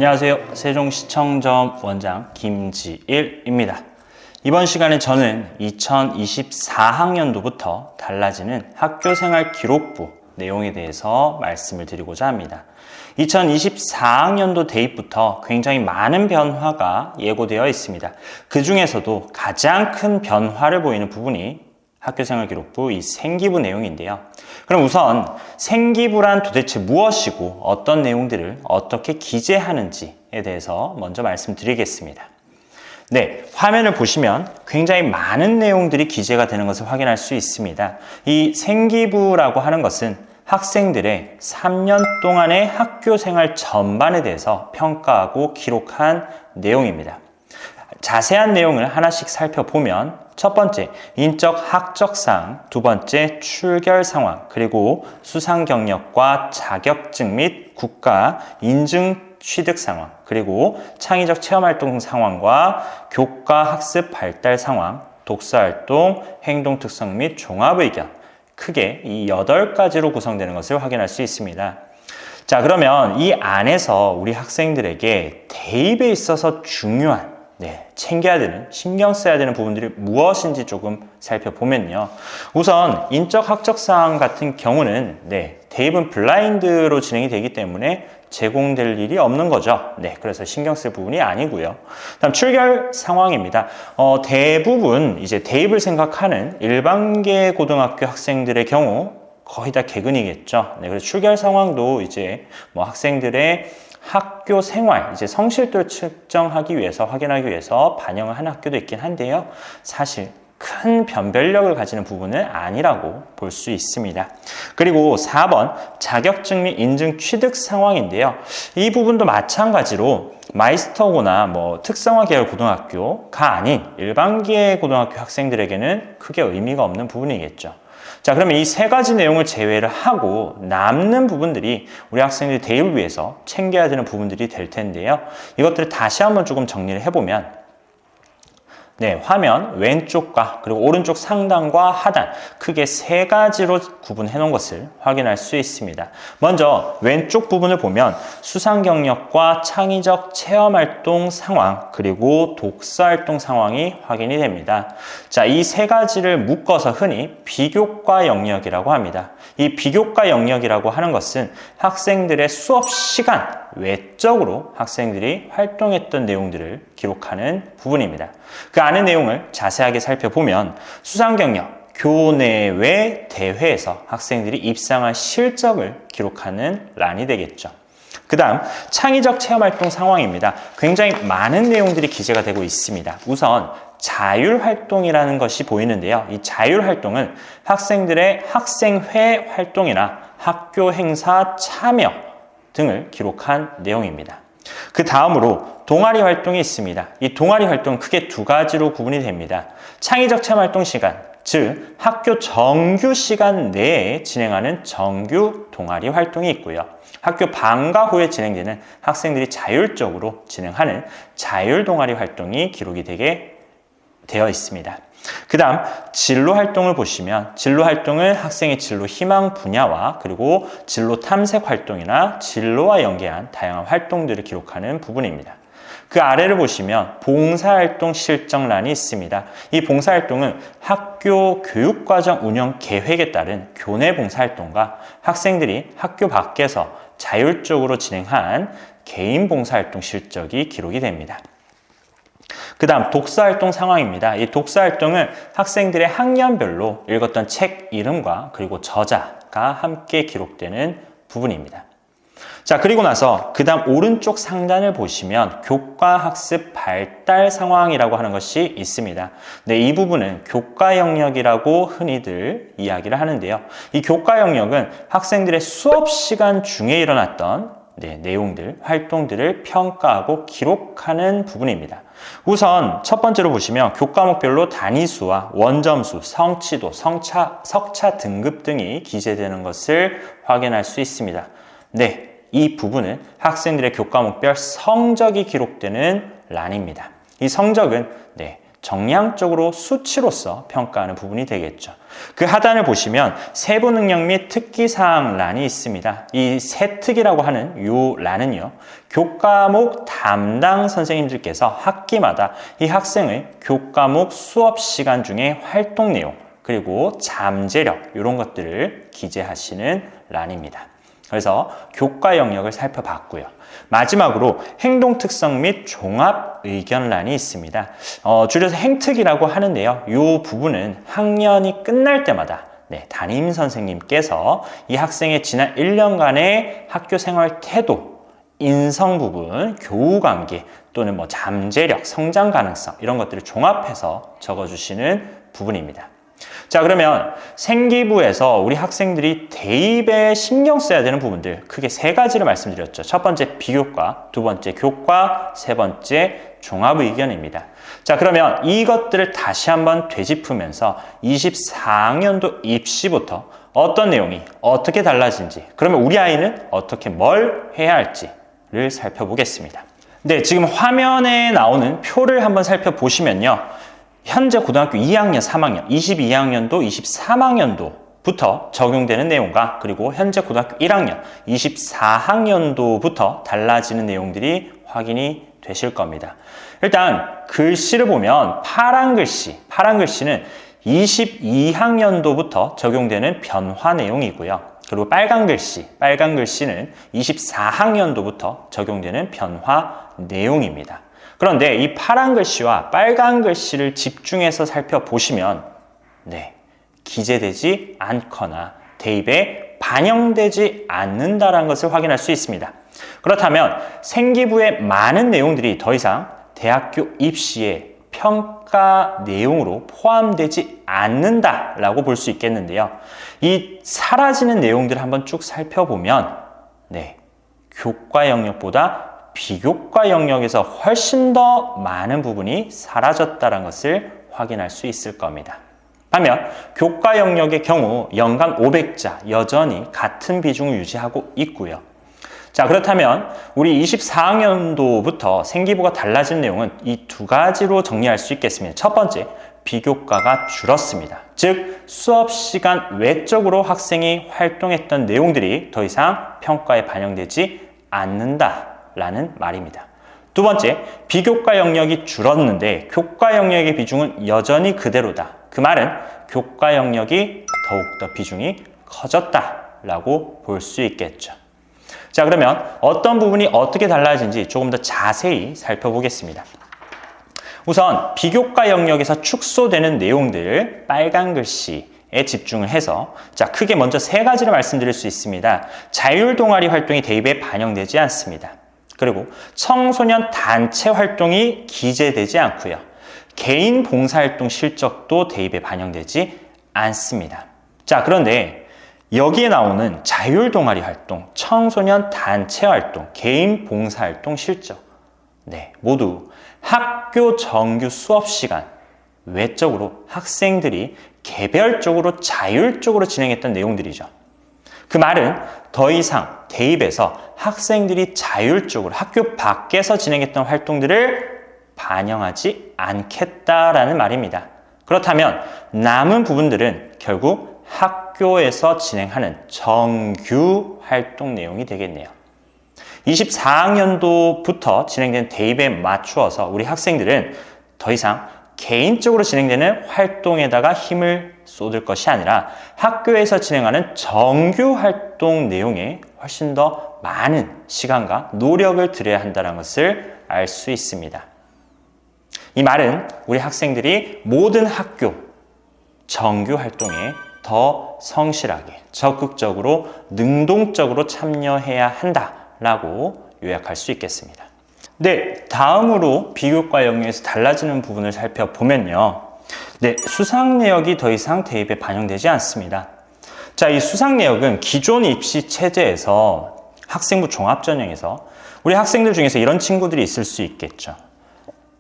안녕하세요. 세종시청점 원장 김지일입니다. 이번 시간에 저는 2024학년도부터 달라지는 학교생활 기록부 내용에 대해서 말씀을 드리고자 합니다. 2024학년도 대입부터 굉장히 많은 변화가 예고되어 있습니다. 그 중에서도 가장 큰 변화를 보이는 부분이 학교생활 기록부 이 생기부 내용인데요. 그럼 우선 생기부란 도대체 무엇이고 어떤 내용들을 어떻게 기재하는지에 대해서 먼저 말씀드리겠습니다. 네, 화면을 보시면 굉장히 많은 내용들이 기재가 되는 것을 확인할 수 있습니다. 이 생기부라고 하는 것은 학생들의 3년 동안의 학교생활 전반에 대해서 평가하고 기록한 내용입니다. 자세한 내용을 하나씩 살펴보면 첫 번째, 인적 학적 사항, 두 번째, 출결 상황, 그리고 수상 경력과 자격증 및 국가 인증 취득 상황, 그리고 창의적 체험 활동 상황과 교과 학습 발달 상황, 독서 활동, 행동 특성 및 종합 의견, 크게 이 8가지로 구성되는 것을 확인할 수 있습니다. 자, 그러면 이 안에서 우리 학생들에게 대입에 있어서 중요한 챙겨야 되는, 신경 써야 되는 부분들이 무엇인지 조금 살펴보면요. 우선 인적 학적 사항 같은 경우는 대입은 블라인드로 진행이 되기 때문에 제공될 일이 없는 거죠. 그래서 신경 쓸 부분이 아니고요. 다음 출결 상황입니다. 대부분 이제 대입을 생각하는 일반계 고등학교 학생들의 경우 거의 다 개근이겠죠. 그래서 출결 상황도 이제 학생들의 학교 생활, 이제 성실도를 측정하기 위해서, 확인하기 위해서 반영을 하는 학교도 있긴 한데요. 사실 큰 변별력을 가지는 부분은 아니라고 볼 수 있습니다. 그리고 4번, 자격증 및 인증 취득 상황인데요. 이 부분도 마찬가지로 마이스터고나 특성화 계열 고등학교가 아닌 일반계 고등학교 학생들에게는 크게 의미가 없는 부분이겠죠. 자, 그러면 이 3가지 내용을 제외를 하고 남는 부분들이 우리 학생들이 대입을 위해서 챙겨야 되는 부분들이 될 텐데요. 이것들을 다시 한번 조금 정리를 해보면 화면 왼쪽과 그리고 오른쪽 상단과 하단 크게 3가지로 구분해 놓은 것을 확인할 수 있습니다. 먼저 왼쪽 부분을 보면 수상 경력과 창의적 체험 활동 상황 그리고 독서 활동 상황이 확인이 됩니다. 자, 이 3가지를 묶어서 흔히 비교과 영역이라고 합니다. 이 비교과 영역이라고 하는 것은 학생들의 수업 시간 외적으로 학생들이 활동했던 내용들을 기록하는 부분입니다. 그 안의 내용을 자세하게 살펴보면 수상 경력, 교내외 대회에서 학생들이 입상한 실적을 기록하는 란이 되겠죠. 그 다음 창의적 체험활동 상황입니다. 굉장히 많은 내용들이 기재가 되고 있습니다. 우선 자율활동이라는 것이 보이는데요. 이 자율활동은 학생들의 학생회 활동이나 학교 행사 참여 등을 기록한 내용입니다. 그 다음으로 동아리 활동이 있습니다. 이 동아리 활동은 크게 2가지로 구분이 됩니다. 창의적 체험 활동 시간, 즉 학교 정규 시간 내에 진행하는 정규 동아리 활동이 있고요. 학교 방과 후에 진행되는 학생들이 자율적으로 진행하는 자율 동아리 활동이 기록이 되어 있습니다. 그 다음 진로 활동을 보시면 진로 활동은 학생의 진로 희망 분야와 그리고 진로 탐색 활동이나 진로와 연계한 다양한 활동들을 기록하는 부분입니다. 그 아래를 보시면 봉사활동 실적란이 있습니다. 이 봉사활동은 학교 교육과정 운영 계획에 따른 교내 봉사활동과 학생들이 학교 밖에서 자율적으로 진행한 개인 봉사활동 실적이 기록이 됩니다. 그 다음 독서활동 상황입니다. 이 독서활동은 학생들의 학년별로 읽었던 책 이름과 그리고 저자가 함께 기록되는 부분입니다. 자, 그리고 나서 그 다음 오른쪽 상단을 보시면 교과 학습 발달 상황이라고 하는 것이 있습니다. 이 부분은 교과 영역이라고 흔히들 이야기를 하는데요. 이 교과 영역은 학생들의 수업 시간 중에 일어났던 내용들, 활동들을 평가하고 기록하는 부분입니다. 우선 첫 번째로 보시면 교과목별로 단위수와 원점수, 성취도, 석차 등급 등이 기재되는 것을 확인할 수 있습니다. 이 부분은 학생들의 교과목별 성적이 기록되는 란입니다. 이 성적은 정량적으로 수치로서 평가하는 부분이 되겠죠. 그 하단을 보시면 세부 능력 및 특기사항 란이 있습니다. 이 세특이라고 하는 요 란은요, 교과목 담당 선생님들께서 학기마다 이 학생의 교과목 수업 시간 중에 활동 내용, 그리고 잠재력 이런 것들을 기재하시는 란입니다. 그래서 교과 영역을 살펴봤고요. 마지막으로 행동 특성 및 종합 의견란이 있습니다. 줄여서 행특이라고 하는데요. 이 부분은 학년이 끝날 때마다 담임 선생님께서 이 학생의 지난 1년간의 학교 생활 태도, 인성 부분, 교우 관계 또는 잠재력, 성장 가능성 이런 것들을 종합해서 적어주시는 부분입니다. 자, 그러면 생기부에서 우리 학생들이 대입에 신경 써야 되는 부분들 크게 세 가지를 말씀드렸죠. 첫 번째 비교과, 두 번째 교과, 세 번째 종합의견입니다. 자, 그러면 이것들을 다시 한번 되짚으면서 24학년도 입시부터 어떤 내용이 어떻게 달라진지, 그러면 우리 아이는 어떻게 뭘 해야 할지를 살펴보겠습니다. 네, 지금 화면에 나오는 표를 한번 살펴보시면요. 현재 고등학교 2학년, 3학년, 22학년도, 23학년도부터 적용되는 내용과 그리고 현재 고등학교 1학년, 24학년도부터 달라지는 내용들이 확인이 되실 겁니다. 일단 글씨를 보면 파란 글씨는 22학년도부터 적용되는 변화 내용이고요. 그리고 빨간 글씨는 24학년도부터 적용되는 변화 내용입니다. 그런데 이 파란 글씨와 빨간 글씨를 집중해서 살펴보시면 기재되지 않거나 대입에 반영되지 않는다는 것을 확인할 수 있습니다. 그렇다면 생기부의 많은 내용들이 더 이상 대학교 입시의 평가 내용으로 포함되지 않는다라고 볼 수 있겠는데요. 이 사라지는 내용들을 한번 쭉 살펴보면 교과 영역보다 비교과 영역에서 훨씬 더 많은 부분이 사라졌다는 것을 확인할 수 있을 겁니다. 반면 교과 영역의 경우 연간 500자 여전히 같은 비중을 유지하고 있고요. 자, 그렇다면 우리 24학년도부터 생기부가 달라진 내용은 이 두 가지로 정리할 수 있겠습니다. 첫 번째, 비교과가 줄었습니다. 즉 수업 시간 외적으로 학생이 활동했던 내용들이 더 이상 평가에 반영되지 않는다라는 말입니다. 두 번째, 비교과 영역이 줄었는데 교과 영역의 비중은 여전히 그대로다. 그 말은 교과 영역이 더욱더 비중이 커졌다라고 볼 수 있겠죠. 자, 그러면 어떤 부분이 어떻게 달라진지 조금 더 자세히 살펴보겠습니다. 우선 비교과 영역에서 축소되는 내용들 빨간 글씨에 집중을 해서 크게 먼저 세 가지를 말씀드릴 수 있습니다. 자율 동아리 활동이 대입에 반영되지 않습니다. 그리고 청소년 단체 활동이 기재되지 않고요. 개인 봉사활동 실적도 대입에 반영되지 않습니다. 자, 그런데 여기에 나오는 자율 동아리 활동, 청소년 단체 활동, 개인 봉사활동 실적 모두 학교 정규 수업 시간 외적으로 학생들이 개별적으로 자율적으로 진행했던 내용들이죠. 그 말은 더 이상 대입에서 학생들이 자율적으로 학교 밖에서 진행했던 활동들을 반영하지 않겠다라는 말입니다. 그렇다면 남은 부분들은 결국 학교에서 진행하는 정규 활동 내용이 되겠네요. 24학년도부터 진행된 대입에 맞추어서 우리 학생들은 더 이상 개인적으로 진행되는 활동에다가 힘을 쏟을 것이 아니라 학교에서 진행하는 정규 활동 내용에 훨씬 더 많은 시간과 노력을 들여야 한다는 것을 알 수 있습니다. 이 말은 우리 학생들이 모든 학교 정규 활동에 더 성실하게, 적극적으로, 능동적으로 참여해야 한다라고 요약할 수 있겠습니다. 네, 다음으로 비교과 영역에서 달라지는 부분을 살펴보면요. 수상 내역이 더 이상 대입에 반영되지 않습니다. 자, 이 수상 내역은 기존 입시 체제에서 학생부 종합전형에서 우리 학생들 중에서 이런 친구들이 있을 수 있겠죠.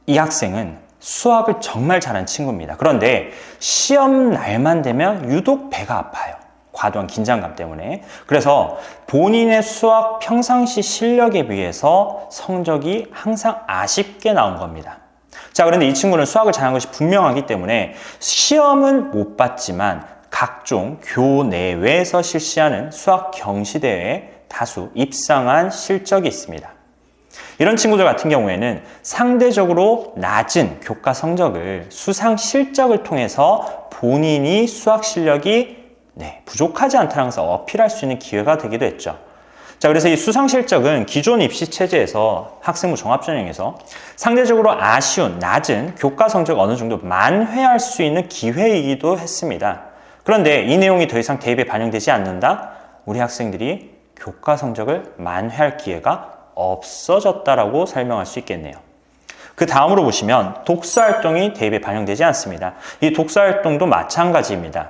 이 학생은 수학을 정말 잘하는 친구입니다. 그런데 시험 날만 되면 유독 배가 아파요. 과도한 긴장감 때문에. 그래서 본인의 수학 평상시 실력에 비해서 성적이 항상 아쉽게 나온 겁니다. 자, 그런데 이 친구는 수학을 잘한 것이 분명하기 때문에 시험은 못 봤지만 각종 교내외에서 실시하는 수학 경시대회에 다수 입상한 실적이 있습니다. 이런 친구들 같은 경우에는 상대적으로 낮은 교과 성적을 수상 실적을 통해서 본인이 수학 실력이 부족하지 않다는 것을 어필할 수 있는 기회가 되기도 했죠. 자, 그래서 이 수상 실적은 기존 입시 체제에서 학생부 종합전형에서 상대적으로 아쉬운 낮은 교과 성적을 어느 정도 만회할 수 있는 기회이기도 했습니다. 그런데 이 내용이 더 이상 대입에 반영되지 않는다? 우리 학생들이 교과 성적을 만회할 기회가 없어졌다라고 설명할 수 있겠네요. 그 다음으로 보시면 독서활동이 대입에 반영되지 않습니다. 이 독서활동도 마찬가지입니다.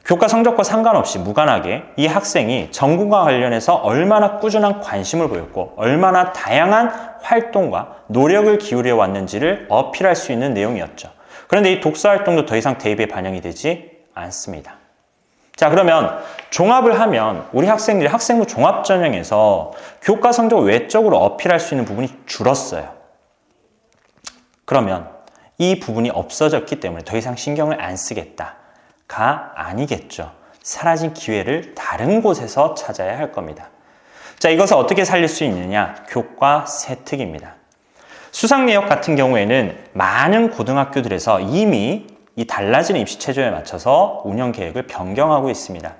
교과 성적과 상관없이 무관하게 이 학생이 전공과 관련해서 얼마나 꾸준한 관심을 보였고 얼마나 다양한 활동과 노력을 기울여 왔는지를 어필할 수 있는 내용이었죠. 그런데 이 독서활동도 더 이상 대입에 반영이 되지 않습니다. 자, 그러면 종합을 하면 우리 학생들이 학생부 종합전형에서 교과 성적을 외적으로 어필할 수 있는 부분이 줄었어요. 그러면 이 부분이 없어졌기 때문에 더 이상 신경을 안 쓰겠다가 아니겠죠. 사라진 기회를 다른 곳에서 찾아야 할 겁니다. 자, 이것을 어떻게 살릴 수 있느냐? 교과 세특입니다. 수상 내역 같은 경우에는 많은 고등학교들에서 이미 이 달라지는 입시 체제에 맞춰서 운영 계획을 변경하고 있습니다.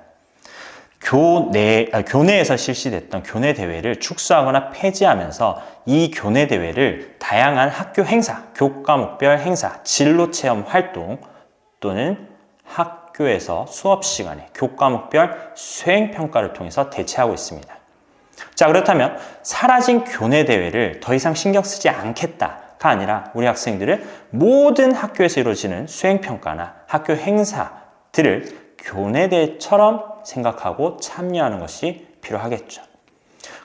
교내에서 실시됐던 교내 대회를 축소하거나 폐지하면서 이 교내 대회를 다양한 학교 행사, 교과목별 행사, 진로 체험 활동 또는 학교에서 수업 시간에 교과목별 수행 평가를 통해서 대체하고 있습니다. 자, 그렇다면 사라진 교내 대회를 더 이상 신경 쓰지 않겠다가 아니라 우리 학생들은 모든 학교에서 이루어지는 수행평가나 학교 행사들을 교내대처럼 생각하고 참여하는 것이 필요하겠죠.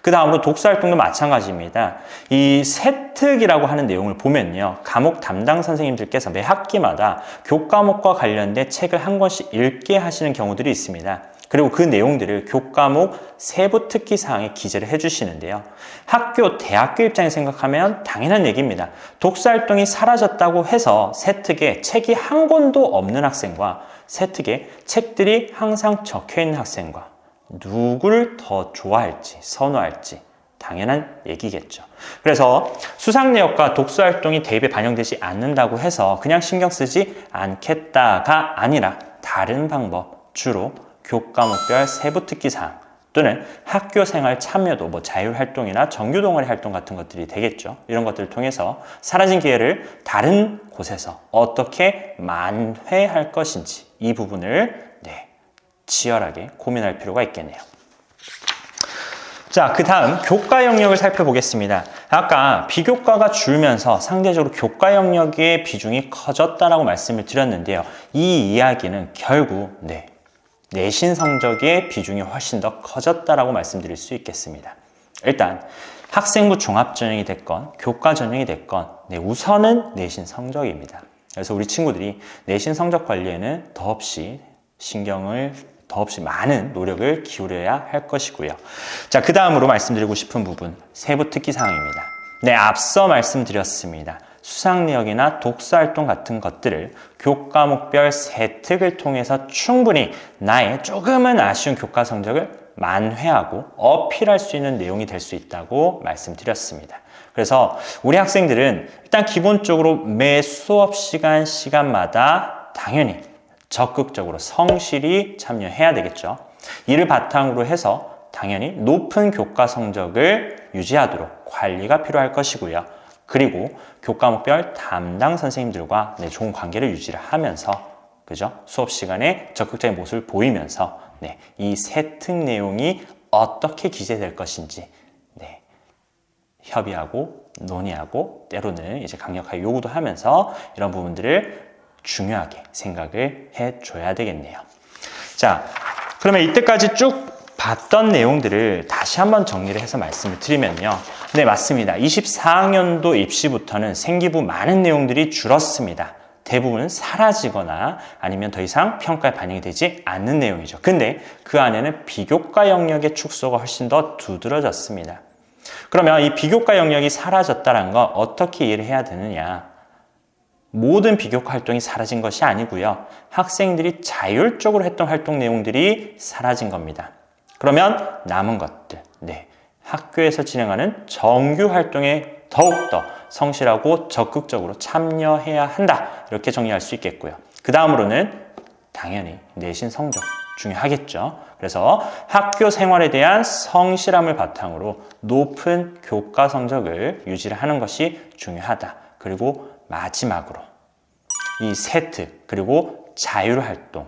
그 다음으로 독서활동도 마찬가지입니다. 이 세특이라고 하는 내용을 보면요. 과목 담당 선생님들께서 매 학기마다 교과목과 관련된 책을 한 권씩 읽게 하시는 경우들이 있습니다. 그리고 그 내용들을 교과목 세부 특기 사항에 기재를 해주시는데요. 학교, 대학교 입장에서 생각하면 당연한 얘기입니다. 독서활동이 사라졌다고 해서 세특에 책이 한 권도 없는 학생과 세특에 책들이 항상 적혀있는 학생과 누구를 더 좋아할지, 선호할지 당연한 얘기겠죠. 그래서 수상 내역과 독서활동이 대입에 반영되지 않는다고 해서 그냥 신경 쓰지 않겠다가 아니라 다른 방법, 주로 교과목별 세부 특기 사항 또는 학교 생활 참여도 자율활동이나 정규동아리 활동 같은 것들이 되겠죠. 이런 것들을 통해서 사라진 기회를 다른 곳에서 어떻게 만회할 것인지 이 부분을 치열하게 고민할 필요가 있겠네요. 자, 그 다음 교과 영역을 살펴보겠습니다. 아까 비교과가 줄면서 상대적으로 교과 영역의 비중이 커졌다라고 말씀을 드렸는데요. 이 이야기는 결국 내신 성적의 비중이 훨씬 더 커졌다라고 말씀드릴 수 있겠습니다. 일단 학생부 종합전형이 됐건 교과 전형이 됐건 우선은 내신 성적입니다. 그래서 우리 친구들이 내신 성적 관리에는 더없이 많은 노력을 기울여야 할 것이고요. 자, 그 다음으로 말씀드리고 싶은 부분 세부 특기 사항입니다. 앞서 말씀드렸습니다. 수상 내역이나 독서활동 같은 것들을 교과목별 세특을 통해서 충분히 나의 조금은 아쉬운 교과 성적을 만회하고 어필할 수 있는 내용이 될 수 있다고 말씀드렸습니다. 그래서 우리 학생들은 일단 기본적으로 매 수업 시간마다 당연히 적극적으로 성실히 참여해야 되겠죠. 이를 바탕으로 해서 당연히 높은 교과 성적을 유지하도록 관리가 필요할 것이고요. 그리고 교과목별 담당 선생님들과 좋은 관계를 유지를 하면서 수업 시간에 적극적인 모습을 보이면서 이 세특 내용이 어떻게 기재될 것인지 협의하고 논의하고 때로는 강력하게 요구도 하면서 이런 부분들을 중요하게 생각을 해줘야 되겠네요. 자, 그러면 이때까지 쭉 봤던 내용들을 다시 한번 정리를 해서 말씀을 드리면요. 맞습니다. 24학년도 입시부터는 생기부 많은 내용들이 줄었습니다. 대부분 사라지거나 아니면 더 이상 평가에 반영이 되지 않는 내용이죠. 근데 그 안에는 비교과 영역의 축소가 훨씬 더 두드러졌습니다. 그러면 이 비교과 영역이 사라졌다는 건 어떻게 이해를 해야 되느냐? 모든 비교과 활동이 사라진 것이 아니고요. 학생들이 자율적으로 했던 활동 내용들이 사라진 겁니다. 그러면 남은 것들, 학교에서 진행하는 정규 활동에 더욱더 성실하고 적극적으로 참여해야 한다. 이렇게 정리할 수 있겠고요. 그 다음으로는 당연히 내신 성적 중요하겠죠. 그래서 학교 생활에 대한 성실함을 바탕으로 높은 교과 성적을 유지를 하는 것이 중요하다. 그리고 마지막으로 이 세트 그리고 자율활동,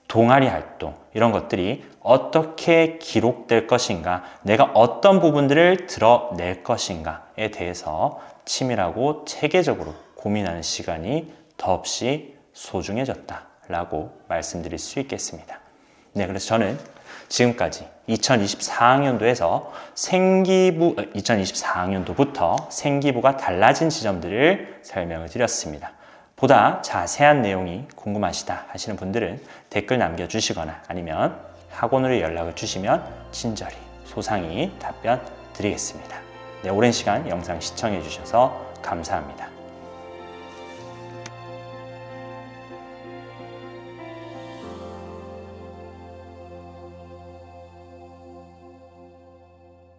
동아리 활동 이런 것들이 어떻게 기록될 것인가, 내가 어떤 부분들을 드러낼 것인가에 대해서 치밀하고 체계적으로 고민하는 시간이 더없이 소중해졌다라고 말씀드릴 수 있겠습니다. 그래서 저는 지금까지 2024학년도에서 2024학년도부터 생기부가 달라진 지점들을 설명을 드렸습니다. 보다 자세한 내용이 궁금하시다 하시는 분들은 댓글 남겨주시거나 아니면 학원으로 연락을 주시면 친절히 소상히 답변 드리겠습니다. 오랜 시간 영상 시청해 주셔서 감사합니다.